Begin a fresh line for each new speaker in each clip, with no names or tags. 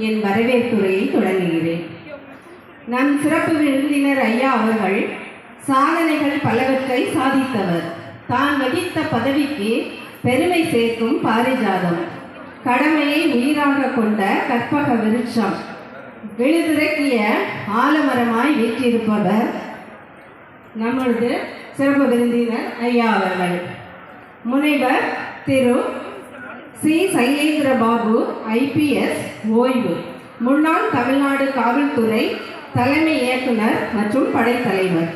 என் வரவேற்புரையை தொடங்குகிறேன். நம் சிறப்பு விருந்தினர் ஐயா அவர்கள் சாதனைகள் பலவற்றை சாதித்தவர். தான் வகித்த பதவிக்கு பெருமை சேர்க்கும் பாரிஜாதம், கடமையை உயிராக கொண்ட கற்பக விருட்சம், விழுதிறக்கிய ஆலமரமாய் வீற்றிருப்பவர் நம்மளது சிறப்பு விருந்தினர் ஐயா அவர்கள். முனைவர் திரு சி. சைலேந்திர பாபு IPS ஓய்வு, முன்னாள் தமிழ்நாடு காவல்துறை தலைமை இயக்குனர் மற்றும் படைத்தலைவர்.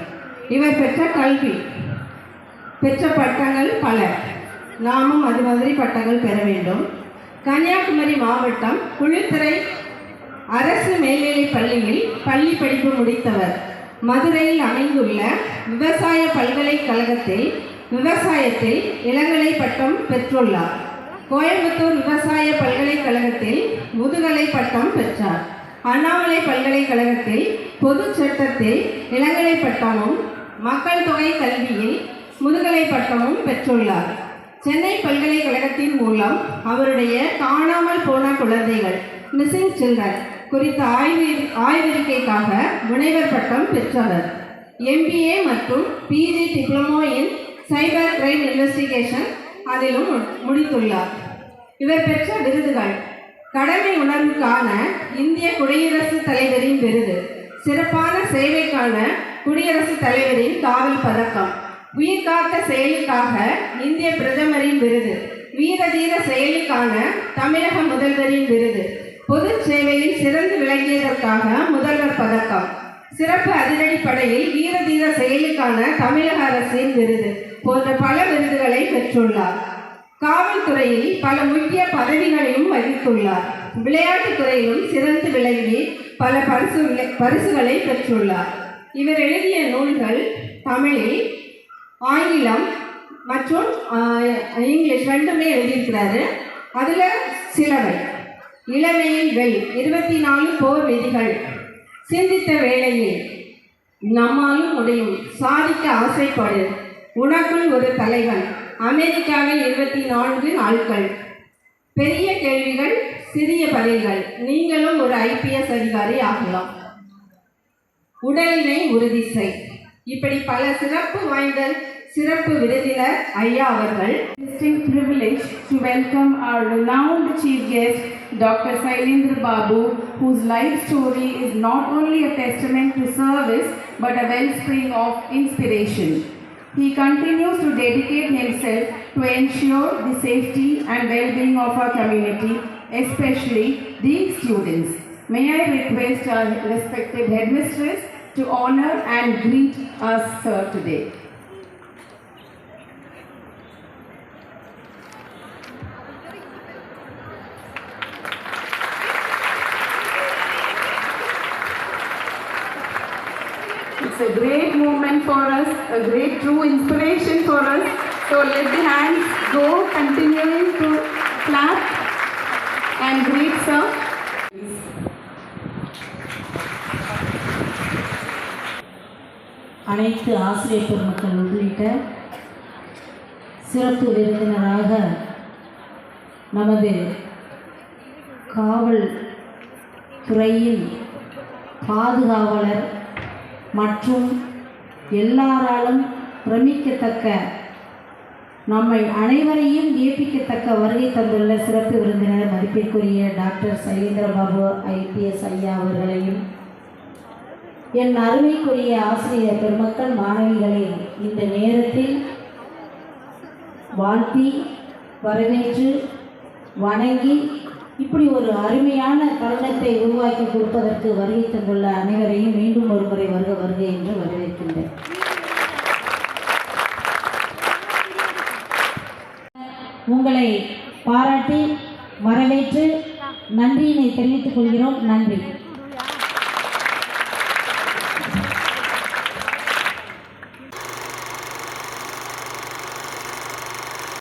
இவர் பெற்ற கல்வி பெற்ற பட்டங்கள் பல. நாமும் அது மாதிரி பட்டங்கள் பெற வேண்டும். கன்னியாகுமரி மாவட்டம் குளித்துறை அரசு மேல்நிலைப் பள்ளியில் பள்ளி படிப்பு முடித்தவர். மதுரையில் அமைந்துள்ள விவசாய பல்கலைக்கழகத்தில் விவசாயத்தில் இளங்கலை பட்டம் பெற்றுள்ளார். கோயம்புத்தூர் விவசாய பல்கலைக்கழகத்தில் முதுகலை பட்டம் பெற்றார். அண்ணாமலை பல்கலைக்கழகத்தில் பொது சட்டத்தில் இளங்கலை பட்டமும் மக்கள் தொகை கல்வியில் முதுகலை பட்டமும் பெற்றுள்ளார். சென்னை பல்கலைக்கழகத்தின் மூலம் அவருடைய காணாமல் போன குழந்தைகள் மிஸ்ஸிங் சில்ட்ரன் குறித்த ஆய்வறிக்கைக்காக முனைவர் பட்டம் பெற்றவர். MBA மற்றும் PG diploma in cyber crime investigation அதிலும் முடித்துள்ளார். இவர் பெற்ற விருதுகள்: கடமை உணர்வுக்கான இந்திய குடியரசுத் தலைவரின் விருது, சிறப்பான சேவைக்கான குடியரசுத் தலைவரின் காவல் பதக்கம், உயிர்காத்த செயலுக்காக இந்திய பிரதமரின் விருது, வீரதீர செயலுக்கான தமிழக முதல்வரின் விருது, பொது சேவையில் சிறந்து விளங்கியதற்காக முதல்வர் பதக்கம், சிறப்பு அதிரடிப்படையில் வீரதீர செயலுக்கான தமிழக அரசின் விருது போன்ற பல விருதுகளை பெற்றுள்ளார். காவல்துறையில் பல முக்கிய பதவிகளையும் வகித்துள்ளார். விளையாட்டுத் துறையிலும் சிறந்து விளங்கி பல பரிசுகளை பெற்றுள்ளார். இவர் எழுதிய நூல்கள் தமிழில், ஆங்கிலம் மற்றும் இங்கிலீஷ் ரெண்டுமே எழுதியிருக்கிறாரு. அதில் சிலவை: இளமையில் வெல், 24 போர் விதிகள், சிந்தித்த வேளையில், நம்மாலும் முடியும், சாதிக்க ஆசைப்படு, உனக்குள் ஒரு தலைவன், அமெரிக்காவில் 24 நாட்கள், பெரிய கேள்விகள் சிறிய பதில்கள், நீங்களும் ஒரு IPS அதிகாரி ஆகலாம், உடலினை உறுதி செய். இப்படி பல சிறப்பு வாய்ந்த சிறப்பு விருந்தினர் ஐயா அவர்கள்.
Distinct privilege to welcome our renowned chief guest Dr. Sailendra Babu, whose life story is not only a testament to service but a wellspring of inspiration. He continues to dedicate himself to ensure the safety and well-being of our community, especially the students. May I request our respected headmistress to honor and greet us, sir, today. It's a great moment for us, a great true inspiration for us. So let the hands go, continuing to clap and greet sir.
அனைத்து ஆசிரியர் பெருமக்கள் உள்ளிட்ட சிறப்பு விருந்தினராக நமது காவல் துறையின் பாதுகாவலர் மற்றும் எல்லாராலும் பிரமிக்கத்தக்க, நம்மை அனைவரையும் வியப்பிக்கத்தக்க வருகை தந்துள்ள சிறப்பு விருந்தினர் மதிப்பிற்குரிய டாக்டர் சைலேந்திர பாபு IPS ஐயா அவர்களையும், என் அருமைக்குரிய ஆசிரியர் பெருமக்கள் மாணவிகளை இந்த நேரத்தில் வாழ்த்தி வரவேற்று வணங்கி இப்படி ஒரு அருமையான தருணத்தை உருவாக்கி கொடுப்பதற்கு வருகை தந்துள்ள அனைவரையும் மீண்டும் ஒரு முறை வருக வருக என்று வரவேற்கின்றேன். உங்களை பாராட்டி வரவேற்று நன்றியினை தெரிவித்துக் கொள்கிறோம். நன்றி.